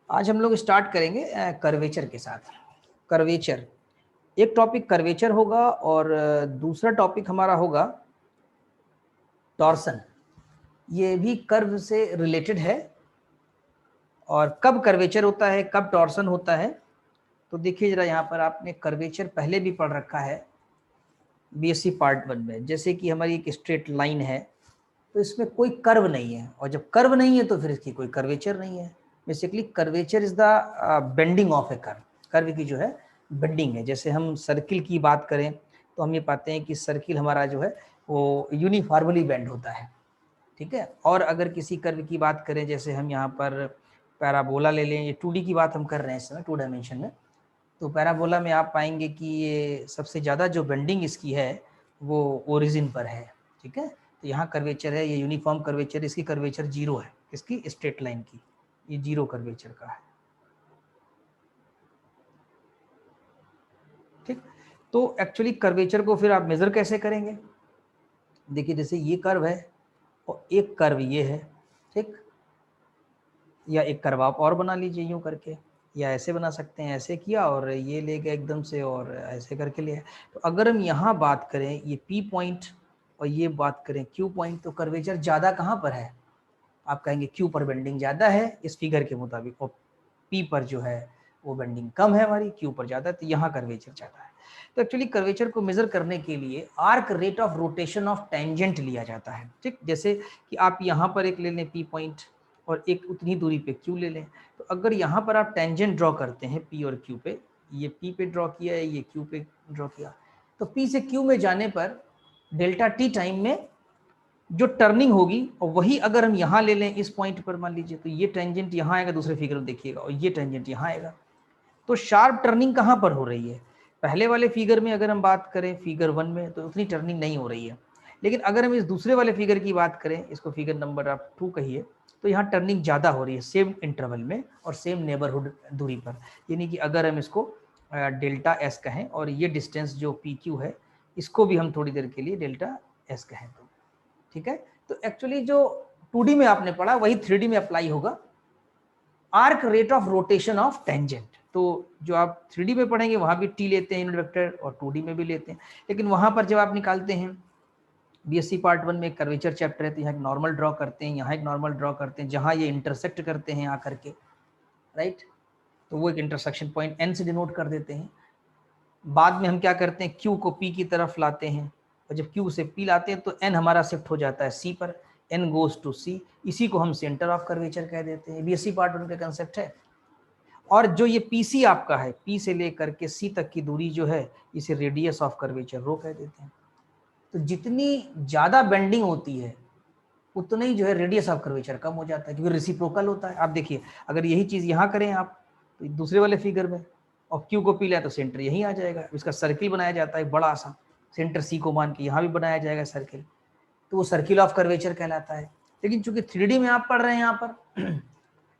आज हम लोग स्टार्ट करेंगे कर्वेचर के साथ। कर्वेचर एक टॉपिक कर्वेचर होगा और दूसरा टॉपिक हमारा होगा टॉर्सन। ये भी कर्व से रिलेटेड है। और कब कर्वेचर होता है, कब टॉर्सन होता है, तो देखिए जरा यहाँ पर आपने कर्वेचर पहले भी पढ़ रखा है बीएससी पार्ट 1 में। जैसे कि हमारी एक स्ट्रेट लाइन है तो इसमें कोई कर्व नहीं है, और जब कर्व नहीं है तो फिर इसकी कोई कर्वेचर नहीं है। Basically curvature is the bending of A curve. Curve की जो है बेंडिंग है। जैसे हम सर्किल की बात करें तो हम ये पाते हैं कि सर्किल हमारा जो है वो यूनिफॉर्मली बेंड होता है, ठीक है। और अगर किसी कर्व की बात करें, जैसे हम यहाँ पर पैराबोला ले लें, ये 2D की बात हम कर रहे हैं इस समय 2 डायमेंशन में, तो पैराबोला में आप पाएंगे कि ये सबसे ज़्यादा जो बेंडिंग इसकी है वो ओरिजिन पर है, ठीक है। तो यहाँ कर्वेचर है, ये यूनिफॉर्म कर्वेचर, इसकी कर्वेचर 0 है, इसकी स्ट्रेट लाइन की ये 0 कर्वेचर का है, ठीक। तो एक्चुअली कर्वेचर को फिर आप मेजर कैसे करेंगे? देखिए जैसे ये कर्व है और एक कर्व ये है, ठीक। या एक कर्व आप और बना लीजिए यूं करके, या ऐसे बना सकते हैं, ऐसे किया और ये ले गया एकदम से और ऐसे करके लिया। तो अगर हम यहाँ बात करें ये P पॉइंट और ये बात करें Q पॉइंट, तो कर्वेचर ज़्यादा कहाँ पर है? आप कहेंगे Q पर बेंडिंग ज़्यादा है इस फिगर के मुताबिक, और P पर जो है वो बेंडिंग कम है हमारी, Q पर ज़्यादा है, तो यहाँ कर्वेचर ज़्यादा है। तो एक्चुअली कर्वेचर को मेजर करने के लिए arc rate of rotation of tangent लिया जाता है, ठीक। जैसे कि आप यहाँ पर एक ले लें P पॉइंट और एक उतनी दूरी पे Q ले लें, तो अगर यहाँ पर आप टेंजेंट ड्रॉ करते हैं P और Q पे, ये P पे ड्रॉ किया है, ये Q पे ड्रॉ किया, तो P से Q में जाने पर डेल्टा T टाइम में जो टर्निंग होगी, और वही अगर हम यहाँ ले लें इस पॉइंट पर मान लीजिए, तो ये टेंजेंट यहाँ आएगा दूसरे फिगर में देखिएगा, और ये टेंजेंट यहाँ आएगा। तो शार्प टर्निंग कहाँ पर हो रही है? पहले वाले फिगर में अगर हम बात करें फिगर 1 में, तो उतनी टर्निंग नहीं हो रही है। लेकिन अगर हम इस दूसरे वाले फिगर की बात करें, इसको फिगर नंबर आप 2 कहिए, तो यहाँ टर्निंग ज़्यादा हो रही है सेम इंटरवल में और सेम नेबरहुड दूरी पर। यानी कि अगर हम इसको डेल्टा एस कहें और ये डिस्टेंस जो पी क्यू है इसको भी हम थोड़ी देर के लिए डेल्टा एस कहें, तो ठीक है। तो एक्चुअली जो 2D में आपने पढ़ा वही 3D में अप्लाई होगा, arc rate of rotation of tangent. तो जो आप 3D में पढ़ेंगे वहां भी टी लेते हैं यूनिट वेक्टर, और 2D में भी लेते हैं। लेकिन वहां पर जब आप निकालते हैं बीएससी पार्ट 1 में कर्वेचर चैप्टर है, तो यहाँ एक नॉर्मल ड्रॉ करते हैं, यहाँ एक नॉर्मल ड्रॉ करते हैं, जहां ये इंटरसेक्ट करते हैं आकर के, राइट। तो वो एक इंटरसेक्शन पॉइंट N से डिनोट कर देते हैं। बाद में हम क्या करते हैं, Q को P की तरफ लाते हैं, और जब Q से P लाते हैं तो N हमारा शिफ्ट हो जाता है C पर, N गोज टू C, इसी को हम सेंटर ऑफ कर्वेचर कह देते हैं। बीएससी पार्ट 1 का कंसेप्ट है। और जो ये PC आपका है, P से लेकर के C तक की दूरी जो है, इसे रेडियस ऑफ कर्वेचर रो कह देते हैं। तो जितनी ज़्यादा बेंडिंग होती है उतना ही जो है रेडियस ऑफ कर्वेचर कम हो जाता है, क्योंकि रेसिप्रोकल होता है। आप देखिए अगर यही चीज़ यहाँ करें आप, तो दूसरे वाले फिगर में, और Q को P लाए तो सेंटर यहीं आ जाएगा। इसका सर्किल बनाया जाता है बड़ा सा, सेंटर C को मान के यहाँ भी बनाया जाएगा सर्किल, तो वो सर्किल ऑफ कर्वेचर कहलाता है। लेकिन चूंकि 3D में आप पढ़ रहे हैं यहाँ पर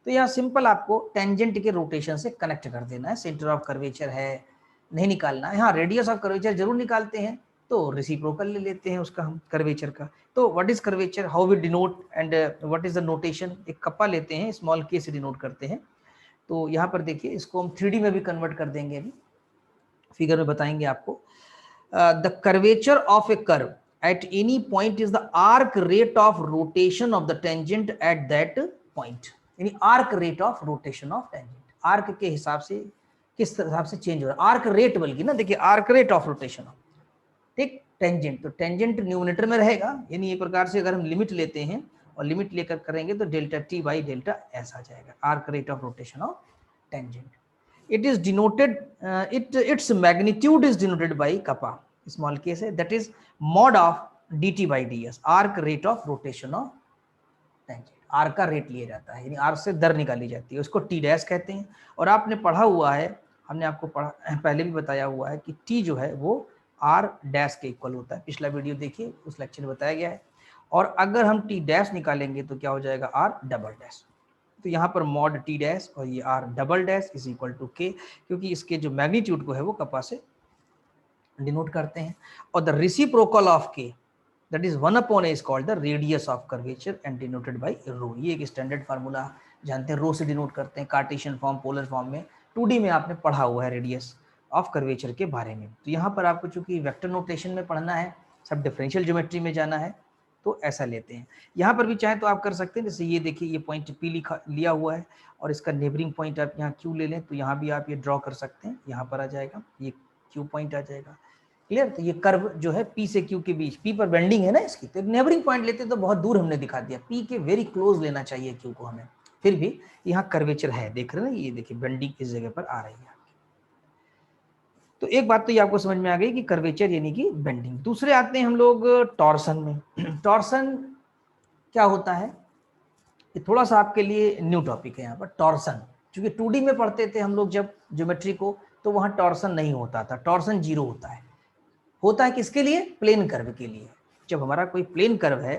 तो यहाँ सिंपल आपको टेंजेंट के रोटेशन से कनेक्ट कर देना है, सेंटर ऑफ कर्वेचर है नहीं निकालना है। हाँ रेडियस ऑफ कर्वेचर जरूर निकालते हैं, तो रेसिप्रोकल ले लेते हैं उसका हम कर्वेचर का। तो what is curvature, how we denote and what is the notation, एक कप्पा लेते हैं, स्मॉल k से डिनोट करते हैं। तो यहाँ पर देखिए इसको हम 3D में भी कन्वर्ट कर देंगे, अभी फिगर में बताएंगे आपको। The curvature of A curve at any point is the arc rate of rotation of the tangent at that point। यानी arc rate of rotation of tangent, arc के हिसाब से किस हिसाब से चेंज हो रहा है, आर्क रेट बल्कि ना, देखिए arc rate of rotation of, ठीक, टेंजेंट। तो टेंजेंट न्यूमिनेटर में रहेगा, यानी एक प्रकार से अगर हम लिमिट लेते हैं और लिमिट लेकर करेंगे तो delta T by delta S आ जाएगा, arc rate of rotation of tangent. it is denoted its magnitude is denoted by kappa, small k से, that is mod of dt by ds, arc rate of rotation of tangent। Arc का rate लिया जाता है, यानी arc से दर निकाली जाती है, उसको टी डैश कहते हैं। और आपने पढ़ा हुआ है, हमने आपको पढ़ा पहले भी बताया हुआ है कि टी जो है वो आर डैश के इक्वल होता है, पिछला वीडियो देखिए उस लेक्चर में बताया गया है। और अगर हम टी डैश निकालेंगे तो क्या हो जाएगा, आर डबल डैश। तो यहाँ पर मॉड टी डैश और ये R double dash is equal to K, क्योंकि इसके जो मैग्नीट्यूड को है वो कपा से डिनोट करते हैं। और the reciprocal of K, that इज 1/a, is called the radius of curvature and denoted by rho. ये एक स्टैंडर्ड फार्मूला जानते हैं, रो से डिनोट करते हैं, कार्टेशियन फॉर्म, पोलर फॉर्म में 2D में आपने पढ़ा हुआ है रेडियस ऑफ कर्वेचर के बारे में। तो यहाँ पर आपको चूंकि वेक्टर नोटेशन में पढ़ना है, सब डिफरेंशियल ज्योमेट्री में जाना है, तो ऐसा लेते हैं। यहाँ पर भी चाहे तो आप कर सकते हैं, जैसे ये देखिए ये पॉइंट P लिया हुआ है और इसका नेबरिंग पॉइंट आप यहाँ Q ले लें, तो यहाँ भी आप ये ड्रॉ कर सकते हैं, यहाँ पर आ जाएगा ये Q पॉइंट आ जाएगा। क्लियर? तो ये कर्व जो है P से Q के बीच, P पर बेंडिंग है ना इसकी, तो नेबरिंग पॉइंट लेते तो बहुत दूर हमने दिखा दिया, P के वेरी क्लोज लेना चाहिए Q को हमें, फिर भी यहाँ कर्वेचर है, देख रहे हैं ये देखिए बेंडिंग इस जगह पर आ रही है। तो एक बात तो ये आपको समझ में आ गई कि कर्वेचर यानी कि बेंडिंग। दूसरे आते हैं हम लोग टॉर्सन में। टॉर्सन क्या होता है, ये थोड़ा सा आपके लिए न्यू टॉपिक है यहाँ पर। टॉर्सन क्योंकि 2D में पढ़ते थे हम लोग जब ज्योमेट्री को, तो वहाँ टॉर्सन नहीं होता था, टॉर्सन 0 होता है। होता है किसके लिए? प्लेन कर्व के लिए। जब हमारा कोई प्लेन कर्व है,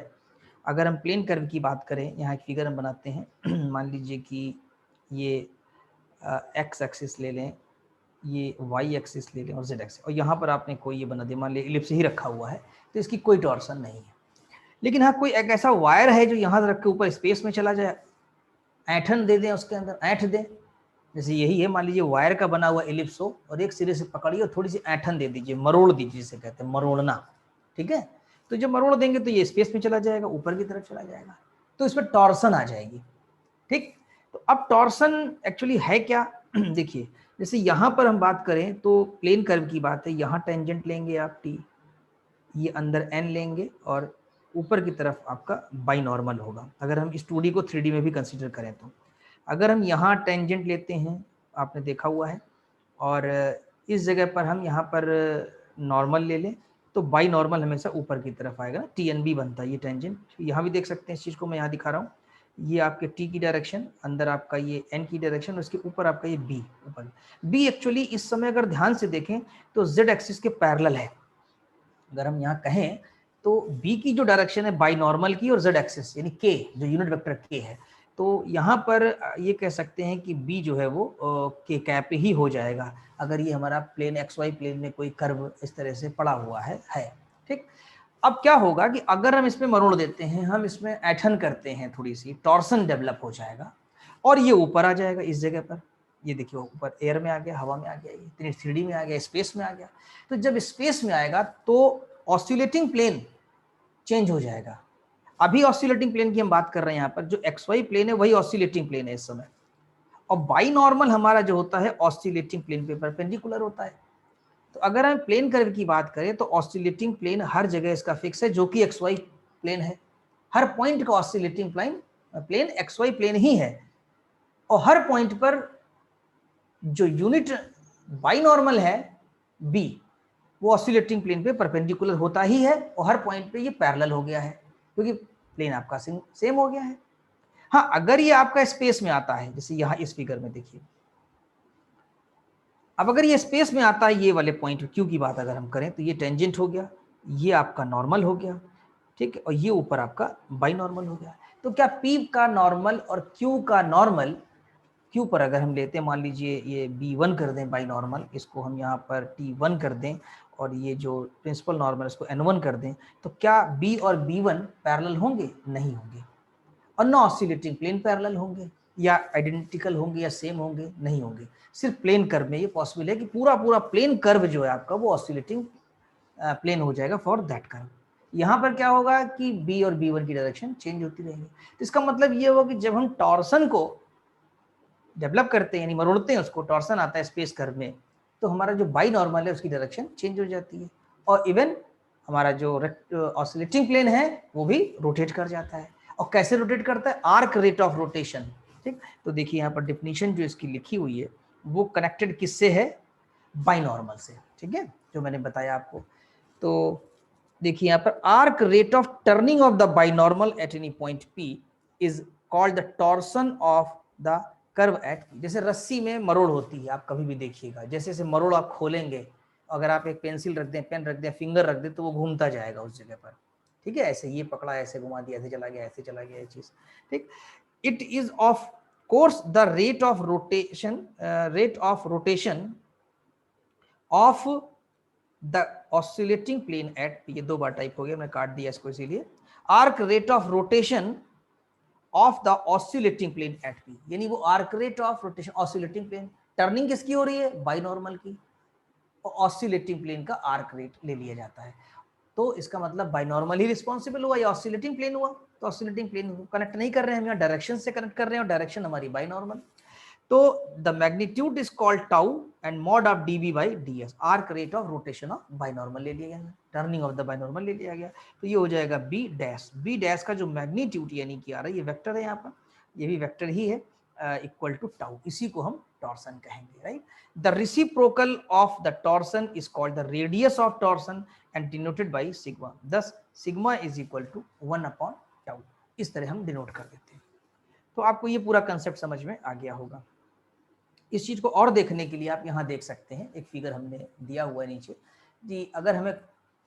अगर हम प्लेन कर्व की बात करें, यहाँ एक फिगर हम बनाते हैं, मान लीजिए कि ये एक्स एक्सिस ले लें, ये वाई एक्सिस ले लें और जेड एक्सिस, और यहाँ पर आपने कोई ये बना दिया, मान लीजिए इलिप्स ही रखा हुआ है, तो इसकी कोई टॉर्सन नहीं है। लेकिन हाँ कोई एक ऐसा वायर है जो यहाँ रख के ऊपर स्पेस में चला जाए, ऐंठन दे दें उसके अंदर, ऐंठ दें, जैसे यही है, मान लीजिए वायर का बना हुआ इलिप्स हो और एक सिरे से पकड़िए और थोड़ी सी ऐंठन दे दीजिए, मरोड़ दीजिए, जिसे कहते हैं मरोड़ना, ठीक है। तो जब मरोड़ देंगे तो ये स्पेस में चला जाएगा, ऊपर की तरफ चला जाएगा, तो इसमें टॉर्सन आ जाएगी, ठीक। तो अब टॉर्सन एक्चुअली है क्या? देखिए जैसे यहाँ पर हम बात करें तो प्लेन कर्व की बात है, यहाँ टेंजेंट लेंगे आप T, ये अंदर N लेंगे और ऊपर की तरफ आपका बाई नॉर्मल होगा। अगर हम इस 2D को 3D में भी कंसीडर करें तो अगर हम यहाँ टेंजेंट लेते हैं, आपने देखा हुआ है, और इस जगह पर हम यहाँ पर नॉर्मल ले लें, तो बाई नॉर्मल हमेशा ऊपर की तरफ आएगा ना, TNB बनता है ये टेंजेंट। यहाँ भी देख सकते हैं इस चीज़ को, मैं यहाँ दिखा रहा हूँ, ये आपके T की डायरेक्शन, अंदर आपका ये N की डायरेक्शन, उसके ऊपर आपका ये B ऊपर। B एक्चुअली इस समय अगर ध्यान से देखें तो Z एक्सिस के पैरेलल है। अगर हम यहाँ कहें तो B की जो डायरेक्शन है बाई नॉर्मल की और Z एक्सिस यानी K जो यूनिट वेक्टर K है, तो यहाँ पर ये कह सकते हैं कि B जो है वो K कैप ही हो जाएगा अगर ये हमारा प्लेन XY प्लेन में कोई कर्व इस तरह से पड़ा हुआ है, ठीक। अब क्या होगा कि अगर हम इसमें मरोड़ देते हैं, हम इसमें ऐठन करते हैं, थोड़ी सी टॉर्सन डेवलप हो जाएगा और ये ऊपर आ जाएगा इस जगह पर। ये देखिए ऊपर एयर में आ गया, हवा में आ गया, ये 3D में आ गया, स्पेस में आ गया। तो जब स्पेस में आएगा तो ऑसिलेटिंग प्लेन चेंज हो जाएगा। अभी ऑसिलेटिंग प्लेन की हम बात कर रहे हैं, यहाँ पर जो XY प्लेन है वही ऑसिलेटिंग प्लेन है इस समय, और बाई नॉर्मल हमारा जो होता है ऑसिलेटिंग प्लेन पे परपेंडिकुलर होता है। तो अगर हम प्लेन कर्व की बात करें तो ऑसिलेटिंग प्लेन हर जगह इसका फिक्स है, जो कि XY प्लेन है। हर पॉइंट का ऑसिलेटिंग प्लेन XY प्लेन ही है, और हर पॉइंट पर जो यूनिट बाई नॉर्मल है B, वो ऑसिलेटिंग प्लेन पे परपेंडिकुलर होता ही है, और हर पॉइंट पे ये पैरेलल हो गया है क्योंकि प्लेन आपका सेम हो गया है। हाँ अगर ये आपका स्पेस में आता है, जैसे यहाँ इस फिगर में देखिए, अब अगर ये स्पेस में आता है, ये वाले पॉइंट Q की बात अगर हम करें तो ये टेंजेंट हो गया, ये आपका नॉर्मल हो गया, ठीक है, और ये ऊपर आपका बाई नॉर्मल हो गया। तो क्या P का नॉर्मल और Q का नॉर्मल, Q पर अगर हम लेते हैं, मान लीजिए ये B1 कर दें बाई नॉर्मल, इसको हम यहाँ पर T1 कर दें, और ये जो प्रिंसिपल नॉर्मल इसको N1 कर दें, तो क्या B और B1 पैरेलल होंगे? नहीं होंगे। और ना ऑसिलेटिंग प्लेन पैरेलल होंगे या आइडेंटिकल होंगे या सेम होंगे? नहीं होंगे। सिर्फ प्लेन कर्व में ये पॉसिबल है कि पूरा पूरा प्लेन कर्व जो है आपका वो ऑसिलेटिंग प्लेन हो जाएगा फॉर दैट कर्व। यहाँ पर क्या होगा कि B और B1 की डायरेक्शन चेंज होती रहेगी। तो इसका मतलब ये होगा कि जब हम टॉर्सन को डेवलप करते हैं यानी मरोड़ते हैं उसको, टॉर्सन आता है स्पेस कर्व में, तो हमारा जो बाई नॉर्मल है उसकी डायरेक्शन चेंज हो जाती है, और इवन हमारा जो ऑसिलेटिंग प्लेन है वो भी रोटेट कर जाता है। और कैसे रोटेट करता है? आर्क रेट ऑफ रोटेशन, ठीक। तो देखिए यहाँ पर डिफिनीशन जो इसकी लिखी हुई है वो कनेक्टेड किससे है? बाई नॉर्मल से, ठीक है, जो मैंने बताया आपको। तो देखिए यहाँ पर arc rate of turning of the by normal at any point P is called the torsion of the curve at. जैसे रस्सी में मरोड़ होती है, आप कभी भी देखिएगा, जैसे जैसे मरोड़ आप खोलेंगे, अगर आप एक पेंसिल रख दें, पेन रख दें, फिंगर रख दें, तो वो घूमता जाएगा उस जगह पर, ठीक है। ऐसे ये पकड़ा, ऐसे घुमा दिया, ऐसे चला गया, ऐसे चला गया, ये चीज, ठीक। It is of course the rate of rotation of the oscillating plane at, ये 2 बार टाइप हो गया, मैं काट दिया इसको इसीलिए, arc rate of rotation of the oscillating plane at P, यानी वो arc rate of rotation oscillating plane, turning किसकी हो रही है, बाइनॉर्मल की, और ऑसिलेटिंग प्लेन का आर्क रेट ले लिया जाता है। तो इसका मतलब बाइनॉर्मल ही रिस्पॉन्सिबल हुआ या ऑसिलेटिंग प्लेन हुआ, तो ऑसिलेटिंग प्लेन कनेक्ट नहीं कर रहे हैं हम, यहाँ डायरेक्शन से कनेक्ट कर रहे हैं और डायरेक्शन हमारी बाइनॉर्मल। तो the magnitude is called tau and mod of DB by D S, arc rate of rotation of binormal ले लिया गया, टर्निंग ऑफ द बाइनॉर्मल ले लिया गया। तो ये हो जाएगा बी डैश, बी डैश का जो मैग्नीट्यूड यानी कि आ रहा है, ये वेक्टर है यहाँ पर, ये भी वेक्टर ही है, इक्वल टू टाउ, इसी को हम टॉर्सन कहेंगे, right. The reciprocal of the torsion is called the radius of torsion and denoted by sigma, thus sigma is equal to 1 tau, इस तरह हम डिनोट कर देते हैं। तो आपको ये पूरा कंसेप्ट समझ में आ गया होगा। इस चीज को और देखने के लिए आप यहाँ देख सकते हैं, एक फिगर हमने दिया हुआ है नीचे जी, अगर हमें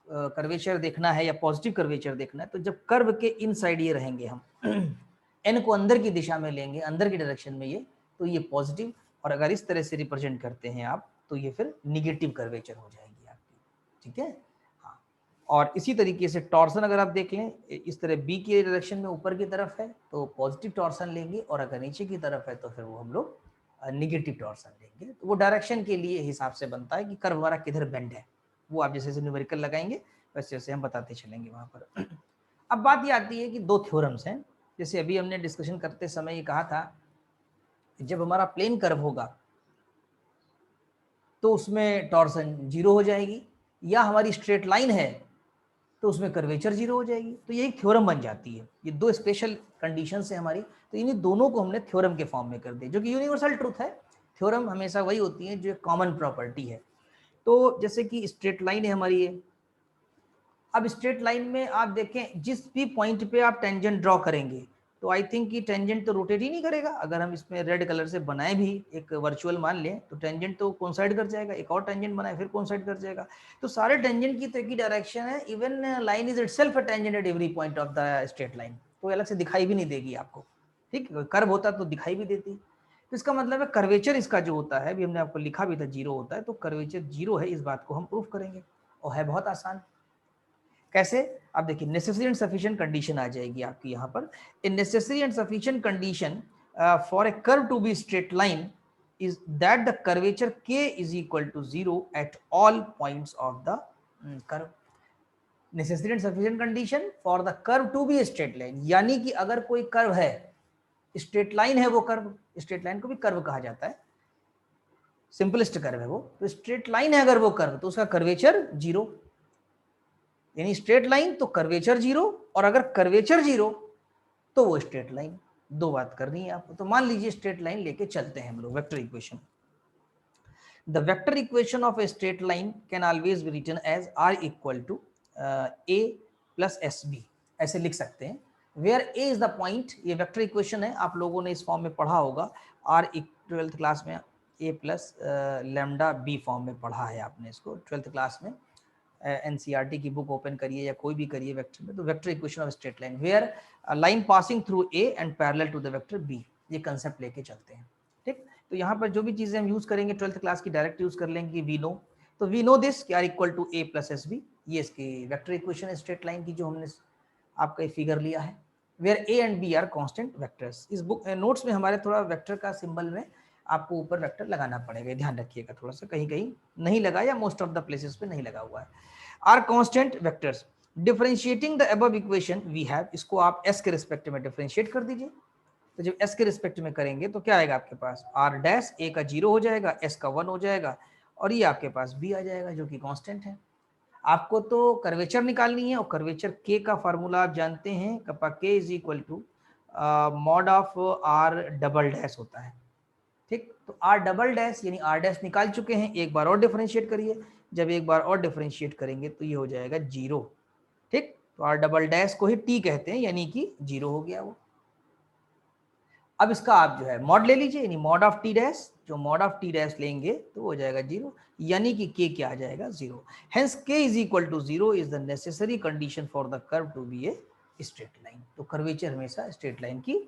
कर्वेचर देखना है या पॉजिटिव कर्वेचर देखना है, तो जब कर्व के इन साइड ये रहेंगे, हम एन को अंदर की दिशा में लेंगे, अंदर की डायरेक्शन में ये, तो ये पॉजिटिव, और अगर इस तरह से रिप्रेजेंट करते हैं आप, तो ये फिर निगेटिव कर्वेचर हो जाएगी आपकी, ठीक है। हाँ, और इसी तरीके से टॉर्सन अगर आप देख लें, इस तरह बी की डायरेक्शन में ऊपर की तरफ है तो पॉजिटिव टॉर्सन लेंगे, और अगर नीचे की तरफ है तो फिर वो हम लोग निगेटिव टॉर्सन लेंगे। तो वो डायरेक्शन के लिए हिसाब से बनता है कि कर्व हमारा किधर बेंड है, वो आप जैसे न्यूमेरिकल लगाएंगे वैसे वैसे हम बताते चलेंगे वहां पर। अब बात ये आती है कि दो थ्योरम्स हैं, जैसे अभी हमने डिस्कशन करते समय ये कहा था, जब हमारा प्लेन कर्व होगा तो उसमें टॉर्सन 0 हो जाएगी, या हमारी स्ट्रेट लाइन है तो उसमें कर्वेचर 0 हो जाएगी। तो ये एक थ्योरम बन जाती है, ये दो स्पेशल कंडीशंस है हमारी, तो इन्हीं दोनों को हमने थ्योरम के फॉर्म में कर दिया, जो कि यूनिवर्सल ट्रूथ है। थ्योरम हमेशा वही होती है जो कॉमन प्रॉपर्टी है। तो जैसे कि स्ट्रेट लाइन है हमारी ये, अब स्ट्रेट लाइन में आप देखें जिस भी पॉइंट पे आप टेंजेंट ड्रॉ करेंगे, तो आई थिंक कि टेंजेंट तो रोटेट ही नहीं करेगा। अगर हम इसमें रेड कलर से बनाए भी एक वर्चुअल मान लें, तो टेंजेंट तो कोइंसाइड कर जाएगा, एक और टेंजेंट बनाए फिर कोइंसाइड कर जाएगा। तो सारे टेंजेंट की तो एक ही डायरेक्शन है, even line is itself a tangent at every point of the straight line, तो अलग से दिखाई भी नहीं देगी आपको, ठीक है। कर्व होता तो दिखाई भी देती। तो इसका मतलब है कर्वेचर इसका जो होता है, अभी हमने आपको लिखा भी था 0 होता है, तो कर्वेचर 0 है, इस बात को हम प्रूफ करेंगे, और है बहुत आसान। कैसे, आप देखिए नेसेसरी एंड सफिशिएंट कंडीशन आ जाएगी आपकी यहाँ पर। इन necessary and sufficient condition for a curve to be straight line is that the curvature k is equal to 0 at all points of the curve. Necessary and sufficient condition for the curve to be a straight line, यानी कि अगर कोई curve है, straight line है वो curve, straight line को भी curve कहा जाता है, सिंपलेस्ट कर्व है वो, तो स्ट्रेट लाइन है अगर वो कर्व, तो उसका कर्वेचर 0, यानी स्ट्रेट लाइन तो कर्वेचर 0, और अगर कर्वेचर 0 तो वो स्ट्रेट लाइन। दो बात करनी है आपको। तो मान लीजिए स्ट्रेट लाइन लेके चलते हैं हम लोग, vector equation. The vector equation of a straight line can always be written as r equal to a plus S B, ऐसे लिख सकते हैं, where a is the point. ये वेक्टर इक्वेशन है, आप लोगों ने इस फॉर्म में पढ़ा होगा, r 12th क्लास में a plus lambda b form में पढ़ा है आपने इसको 12th क्लास में। एनसीईआरटी की बुक ओपन करिए या कोई भी करिए वेक्टर में, तो vector equation of straight line where line passing through A and parallel to the vector B, ये कंसेप्ट लेके चलते हैं, ठीक। तो यहाँ पर जो भी चीजें हम यूज करेंगे 12th क्लास की डायरेक्ट यूज कर लेंगे, वी नो, तो we know this R equal to A plus S B, ये इसकी वेक्टर इक्वेशन है स्ट्रेट लाइन की, जो हमने आपका फिगर लिया है, where A and B are constant vectors. इस बुक नोट्स में हमारे थोड़ा वेक्टर का सिंबल में आपको ऊपर वेक्टर लगाना पड़ेगा, ध्यान रखिएगा थोड़ा सा, कहीं कहीं नहीं लगा या मोस्ट ऑफ द प्लेसेस पे नहीं लगा हुआ है। Are constant vectors differentiating the above equation we have, इसको आप s के रिस्पेक्ट में डिफरेंशिएट कर दीजिए। तो जब s के रिस्पेक्ट में करेंगे तो क्या आएगा आपके पास, r डैश a का 0 हो जाएगा, s का 1 हो जाएगा, और ये आपके पास b आ जाएगा जो कि कांस्टेंट है। आपको तो कर्वेचर निकालनी है, और कर्वेचर k का फार्मूला आप जानते हैं, k is equal to mod of r double dash होता है, ठीक। तो r डबल डैश यानी r डैश निकाल चुके हैं, एक बार और डिफरेंशिएट करिए, जब एक बार और डिफरेंशिएट करेंगे तो ये हो जाएगा 0, ठीक। तो r डबल डैश को ही t कहते हैं, यानी कि 0 हो गया वो। अब इसका आप जो है मॉड ले लीजिए, यानी मॉड ऑफ t डैश, जो मॉड ऑफ t डैश लेंगे तो हो जाएगा 0, यानी कि k क्या आ जाएगा 0। Hence k is equal to 0 is the necessary condition for the curve to be a straight line. तो कर्वेचर हमेशा स्ट्रेट लाइन की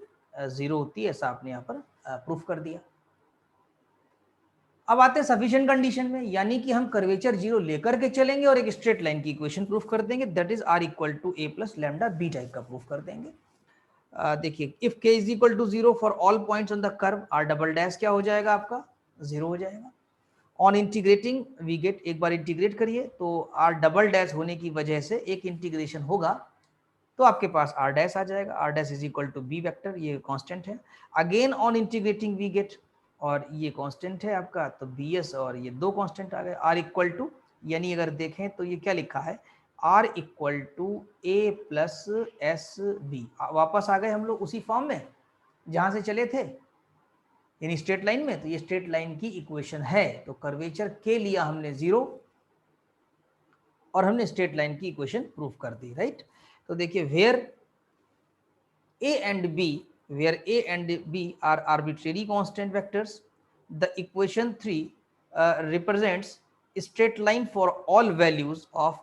0 होती है, ऐसा आपने यहाँ पर प्रूफ कर दिया। अब आते हैं सफिशिएंट कंडीशन में, यानी कि हम कर्वेचर 0 लेकर के चलेंगे और एक स्ट्रेट लाइन की इक्वेशन प्रूफ कर देंगे, that is r equal to a plus lambda b type का प्रूफ कर देंगे। देखिए if k is equal to 0 for all points on the curve, r double dash क्या हो जाएगा आपका 0 हो जाएगा। ऑन इंटीग्रेटिंग वी गेट, एक बार इंटीग्रेट करिए तो r डबल डैश होने की वजह से एक इंटीग्रेशन होगा तो आपके पास r डैश आ जाएगा, r dash is equal to b vector, ये कांस्टेंट है। Again on integrating we get, और ये कांस्टेंट है आपका, तो bs और ये दो कांस्टेंट आ गए। r इक्वल टू, यानी अगर देखें तो ये क्या लिखा है, r equal to a plus S B, वापस आ गए हम लोग उसी फॉर्म में जहां से चले थे, यानी स्ट्रेट लाइन में। तो ये स्ट्रेट लाइन की इक्वेशन है, तो कर्वेचर के लिया हमने 0 और हमने स्ट्रेट लाइन की इक्वेशन प्रूफ कर दी, राइट। तो देखिए where a and b are arbitrary constant vectors, the equation 3 represents a straight line for all values of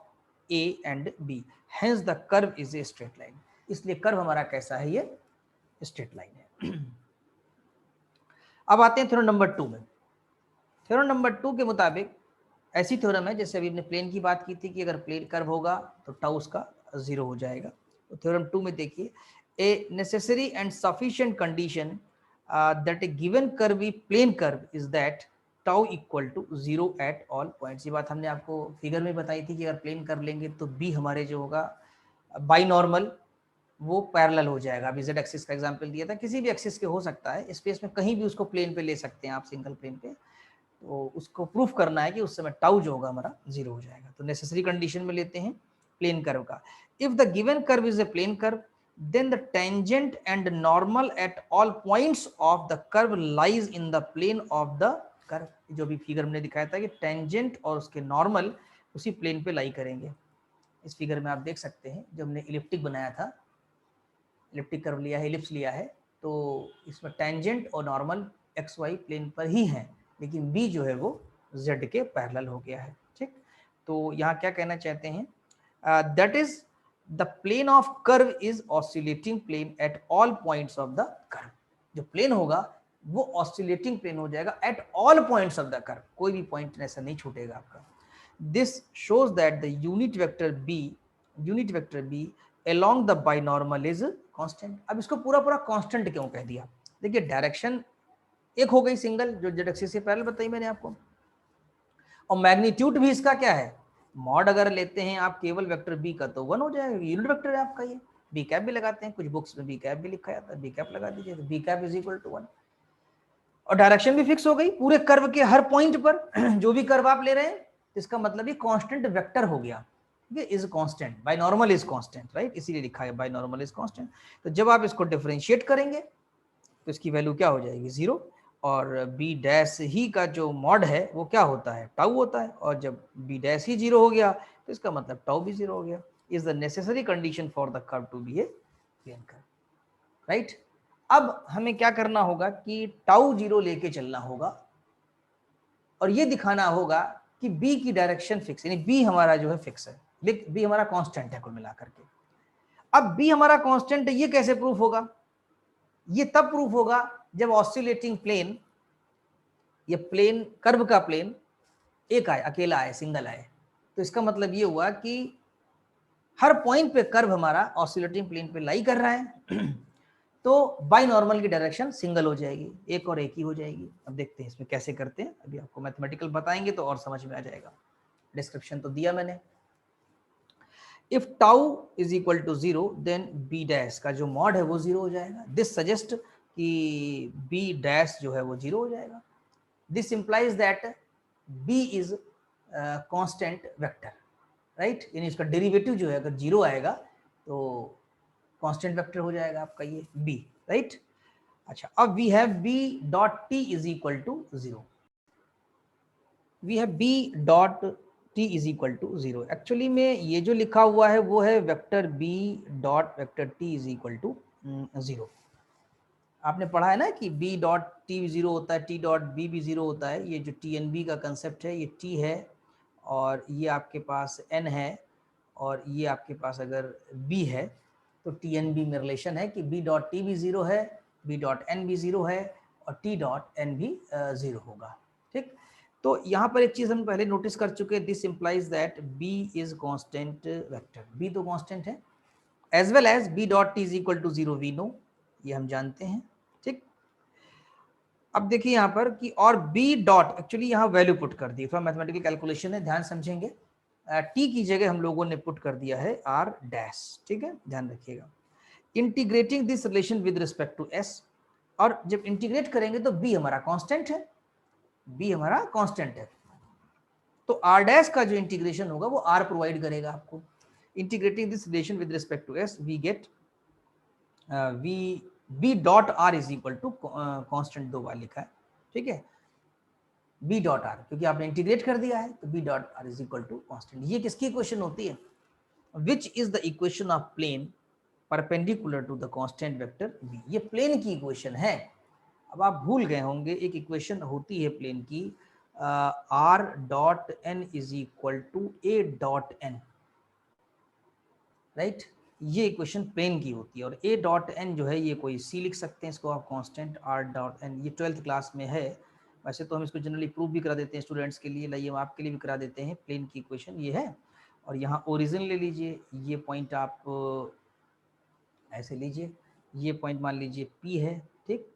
a and b, hence the curve is a straight line। इसलिए curve हमारा कैसा है, ये straight line है। अब आते हैं theorem number 2 में। थ्योरम नंबर 2 के मुताबिक ऐसी थ्योरम है जैसे अभी हमने प्लेन की बात की थी कि अगर प्लेन कर्व होगा तो टाउ उसका 0 हो जाएगा। तो थ्योरम 2 में देखिए, a necessary and sufficient condition that a given curve be plane curve is that tau equal to 0 at all points. ये बात हमने आपको फिगर में बताई थी कि अगर प्लेन कर्व लेंगे तो बी हमारे जो होगा बाई नॉर्मल वो पैरेलल हो जाएगा। अभी जेड एक्सिस का एग्जांपल दिया था, किसी भी एक्सिस के हो सकता है, स्पेस में कहीं भी उसको प्लेन पे ले सकते हैं आप, सिंगल प्लेन पे। तो उसको प्रूफ करना है कि उस समय टाउ जो होगा हमारा 0 हो जाएगा। तो नेसेसरी कंडीशन में लेते हैं प्लेन कर्व का। If the given curve is a plane curve then the tangent and normal at all points of the curve lies in the plane of the curve. जो भी फिगर में दिखाया था कि टेंजेंट और उसके नॉर्मल उसी प्लेन पे लाई करेंगे। इस फिगर में आप देख सकते हैं, जब हमने इलिप्टिक बनाया था, इलिप्टिक कर्व लिया है, इलिप्स लिया है, तो इसमें टेंजेंट और नॉर्मल एक्स वाई प्लेन पर ही है, लेकिन बी जो है वो जेड के पैरेलल हो गया है, ठीक। तो यहाँ क्या कहना चाहते हैं, that is the plane of curve is oscillating plane at all points of the curve. जो प्लेन होगा वो ऑसिलेटिंग प्लेन हो जाएगा at all points of the curve, कोई भी पॉइंट ऐसा नहीं छूटेगा आपका। This shows that the unit vector B along the binormal is constant। अब इसको पूरा पूरा कांस्टेंट क्यों कह दिया, देखिए डायरेक्शन एक हो गई सिंगल, जो जेड एक्सिस से पैरेलल बताई मैंने आपको, और मैग्नीट्यूड भी इसका क्या है, मॉड अगर लेते हैं आप केवल वेक्टर बी का तो 1 हो जाएगा, यूनिट वेक्टर है आपका ये। बी कैप भी लगाते हैं, कुछ बुक्स में बी कैप भी लिखा जाता है, बी कैप लगा दीजिए, तो B cap is equal to 1। और डायरेक्शन भी फिक्स हो गई पूरे कर्व के हर पॉइंट पर। जो भी कर्व आप ले रहे हैं इसका मतलब ये कांस्टेंट वेक्टर हो गया, is constant, by normal is constant, right, इसीलिए लिखा है बाय नॉर्मल इज कांस्टेंट। तो जब आप इसको डिफरेंशिएट करेंगे तो इसकी वैल्यू क्या हो जाएगी 0, और बी डैश ही का जो मॉड है वो क्या होता है, टाउ होता है, और जब बी डैश ही 0 हो गया तो इसका मतलब टाउ भी 0 हो गया। Is the necessary condition for the curve to be a plane curve, right. अब हमें क्या करना होगा कि टाउ 0 लेके चलना होगा और ये दिखाना होगा कि बी की डायरेक्शन फिक्स, यानी बी हमारा जो है फिक्स है, बी हमारा कांस्टेंट है कुल मिलाकर के। अब बी हमारा कांस्टेंट है, ये कैसे प्रूफ होगा, ये तब प्रूफ होगा जब ऑसिलेटिंग प्लेन, ये प्लेन कर्व का प्लेन एक आए, अकेला आए, सिंगल आए। तो इसका मतलब ये हुआ कि हर पॉइंट पे कर्व हमारा ऑसिलेटिंग प्लेन पे लाई कर रहा है। तो बाई नॉर्मल की डायरेक्शन सिंगल हो जाएगी, एक और एक ही हो जाएगी। अब देखते हैं इसमें कैसे करते हैं, अभी आपको मैथमेटिकल बताएंगे तो और समझ में आ जाएगा, डिस्क्रिप्शन तो दिया मैंने। If tau is equal to 0 then B dash का जो मॉड है वो 0 हो जाएगा। दिस सजेस्ट कि बी डैश जो है वो 0 हो जाएगा। This implies that B is constant vector, right, यानी इसका डेरिवेटिव जो है अगर 0 आएगा तो कांस्टेंट वेक्टर हो जाएगा आपका ये बी, राइट। अच्छा, अब we have B dot T is equal to 0, we have B dot T is equal to 0। Actually में ये जो लिखा हुआ है वो है vector B dot vector T is equal to 0। आपने पढ़ा है ना कि बी डॉट टी 0 होता है, टी डॉट बी भी 0 होता है। ये जो टी एन बी का कंसेप्ट है, ये टी है और ये आपके पास एन है और ये आपके पास अगर बी है तो टी एन बी में रिलेशन है कि बी डॉट टी भी 0 है, बी डॉट एन भी 0 है और टी डॉट एन भी 0 होगा, ठीक। तो यहाँ पर एक चीज़ हम पहले नोटिस कर चुके हैं, this implies that B is constant vector, B तो कांस्टेंट है as well as B dot T is equal to 0 we know, ये हम जानते हैं, ठीक। अब देखिए यहाँ पर कि और बी डॉट, एक्चुअली यहाँ वैल्यू पुट कर दी, थोड़ा मैथमेटिकल कैलकुलेशन है, ध्यान समझेंगे। टी की जगह हम लोगों ने पुट कर दिया है आर डैश, ठीक है, ध्यान रखिएगा। Integrating this relation with respect to S, और जब इंटीग्रेट करेंगे तो बी हमारा कांस्टेंट है, बी हमारा कांस्टेंट है, तो आर डैश का जो इंटीग्रेशन होगा वो आर प्रोवाइड करेगा आपको। Integrating this relation with respect to S we get we B dot R is equal to constant 2 बार लिखा है, ठीक है, बी डॉट आर, क्योंकि आपने इंटीग्रेट कर दिया है तो B dot R is equal to constant. ये किसकी इक्वेशन होती है? Which is the equation of plane perpendicular to the constant vector B, ये प्लेन की इक्वेशन है। अब आप भूल गए होंगे एक इक्वेशन होती है प्लेन की, R dot N is equal to A dot N, right, ये इक्वेशन प्लेन की होती है। और ए डॉट एन जो है ये कोई सी लिख सकते हैं, इसको आप कांस्टेंट आर डॉट एन, ये 12th क्लास में है, वैसे तो हम इसको जनरली प्रूव भी करा देते हैं स्टूडेंट्स के लिए, लाइए हम आपके लिए भी करा देते हैं। प्लेन की इक्वेशन ये है, और यहाँ ओरिजिन ले लीजिए, ये पॉइंट आप ऐसे लीजिए, ये पॉइंट मान लीजिए P है, ठीक,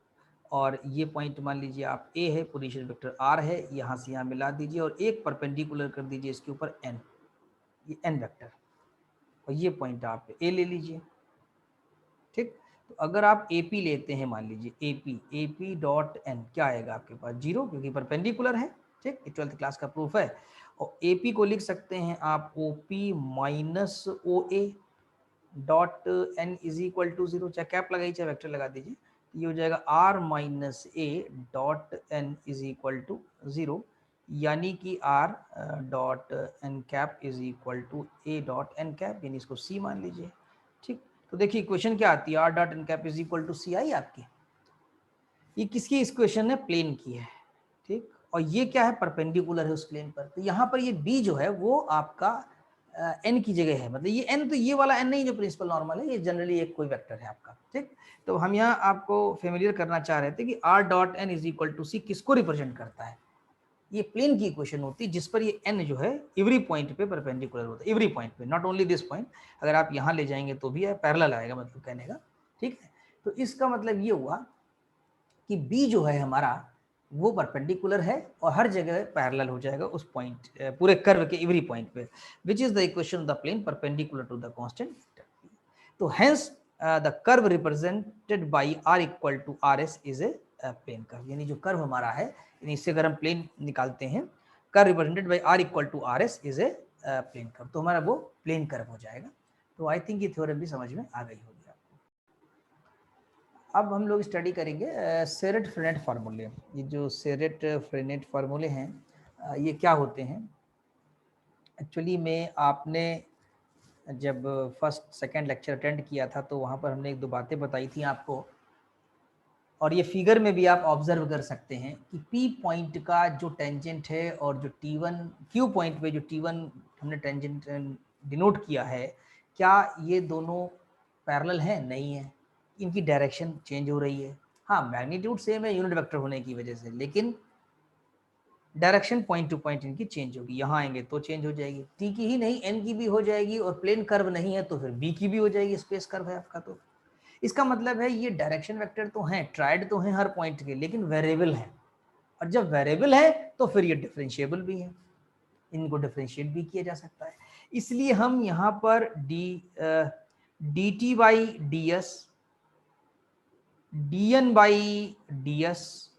और ये पॉइंट मान लीजिए आप A है, पोजीशन वेक्टर R है, यहाँ से यहाँ मिला दीजिए और एक परपेंडिकुलर कर दीजिए इसके ऊपर N, ये N वेक्टर, और ये पॉइंट आप A ले लीजिए, ठीक। तो अगर आप AP लेते हैं, मान लीजिए AP डॉट N, क्या आएगा आपके पास? 0, क्योंकि परपेंडिकुलर है, ठीक, 12th क्लास का प्रूफ है। और AP को लिख सकते हैं आप OP minus OA dot N is equal to 0, चाहे कैप लगाइए चाहे वेक्टर लगा दीजिए, ये हो जाएगा R minus A dot N is equal to 0, यानी कि R dot N cap is equal to A dot N cap, यानी इसको सी मान लीजिए, ठीक। तो देखिए इक्वेशन क्या आती है, R dot N cap is equal to C I आपकी। ये किसकी इक्वेशन है? प्लेन की है, ठीक। और ये क्या है? परपेंडिकुलर है उस प्लेन पर। तो यहाँ पर ये बी जो है वो आपका एन की जगह है, मतलब ये एन, तो ये वाला एन नहीं जो प्रिंसिपल नॉर्मल है, ये जनरली एक कोई वेक्टर है आपका, ठीक। तो हम यहाँ आपको फेमिलियर करना चाह रहे थे कि R dot N is equal to C किसको रिप्रेजेंट करता है? ये प्लेन की इक्वेशन होती है जिस पर ये एन जो है एवरी पॉइंट पे परपेंडिकुलर होता है, एवरी पॉइंट पे, नॉट ओनली दिस पॉइंट, अगर आप यहाँ ले जाएंगे तो भी पैरेलल आएगा, मतलब कहने का, ठीक है। तो इसका मतलब ये हुआ कि बी जो है हमारा वो परपेंडिकुलर है और हर जगह पैरेलल हो जाएगा उस पॉइंट, पूरे कर्व के एवरी पॉइंट पे, which is the equation of the plane perpendicular to the constant vector. तो hence the curve represented by R equal to R S is a plane curve, यानी जो curve हमारा है, यानी इससे अगर हम प्लेन निकालते हैं, curve represented by R equal to R S is a plane curve, तो हमारा वो प्लेन कर्व हो जाएगा। तो आई थिंक ये थ्योरम भी समझ में आ गई होगी। अब हम लोग स्टडी करेंगे सेरेट फ्रेनेट फार्मूले। ये जो सेरेट फ्रेनेट फार्मूले हैं ये क्या होते हैं? एक्चुअली में आपने जब फर्स्ट सेकंड लेक्चर अटेंड किया था तो वहाँ पर हमने एक दो बातें बताई थी आपको, और ये फिगर में भी आप ऑब्जर्व कर सकते हैं कि P पॉइंट का जो टेंजेंट है और जो T1 Q पॉइंट पे जो T1 हमने टेंजेंट डिनोट किया है, क्या ये दोनों पैरेलल हैं? नहीं है, इनकी डायरेक्शन चेंज हो रही है। हाँ, मैग्नीट्यूड सेम है यूनिट वेक्टर होने की वजह से, लेकिन डायरेक्शन पॉइंट टू पॉइंट इनकी चेंज होगी। यहाँ आएंगे तो चेंज हो जाएगी, टी की ही नहीं एन की भी हो जाएगी, और प्लेन कर्व नहीं है तो फिर बी की भी हो जाएगी, स्पेस कर्व है आपका। तो इसका मतलब है ये डायरेक्शन वेक्टर तो हैं, ट्राइड तो हैं हर पॉइंट के, लेकिन वेरिएबल है, और जब वेरिएबल है तो फिर ये डिफरेंशिएबल भी है, इनको डिफरेंशिएट भी किया जा सकता है। इसलिए हम यहाँ पर D T by D S, D N by D S,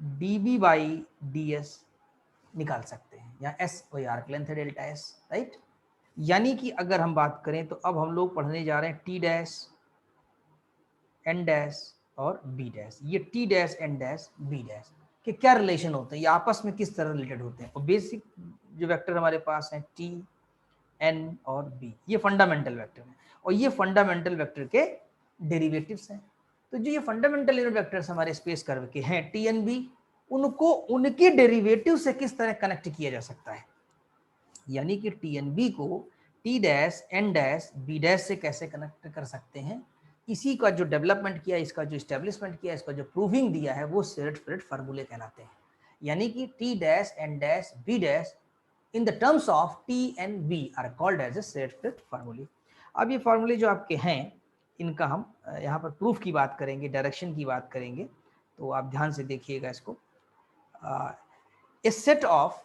D B by D S निकाल सकते हैं। यहाँ एस वही आर्क लेंथ है, डेल्टा एस, राइट। यानी कि अगर हम बात करें तो अब हम लोग पढ़ने जा रहे हैं टी डैश, एन डैश और बी डैश। ये T dash, N dash, B dash के क्या रिलेशन होते हैं, ये आपस में किस तरह रिलेटेड होते हैं। और बेसिक जो वेक्टर हमारे पास हैं टी, एन और बी, ये फंडामेंटल वेक्टर हैं, और ये फंडामेंटल वेक्टर के डेरिवेटिव्स हैं। तो जो ये फंडामेंटल यूनिट वेक्टर्स हमारे स्पेस कर्व के हैं टी एन बी, उनको उनके डेरिवेटिव से किस तरह कनेक्ट किया जा सकता है, यानी कि टी एन बी को T dash, N dash, B dash से कैसे कनेक्ट कर सकते हैं, इसी का जो डेवलपमेंट किया, इसका जो स्टैब्लिशमेंट किया, इसका जो प्रूविंग दिया है, वो सेरेट फ्रेनेट फार्मूले कहलाते हैं। यानी कि T dash, N dash, B dash in the terms of T and B are called as a सेरेट फ्रेनेट फार्मूले। अब ये फॉर्मूले जो आपके हैं इनका हम यहाँ पर प्रूफ की बात करेंगे, डायरेक्शन की बात करेंगे, तो आप ध्यान से देखिएगा इसको। A set of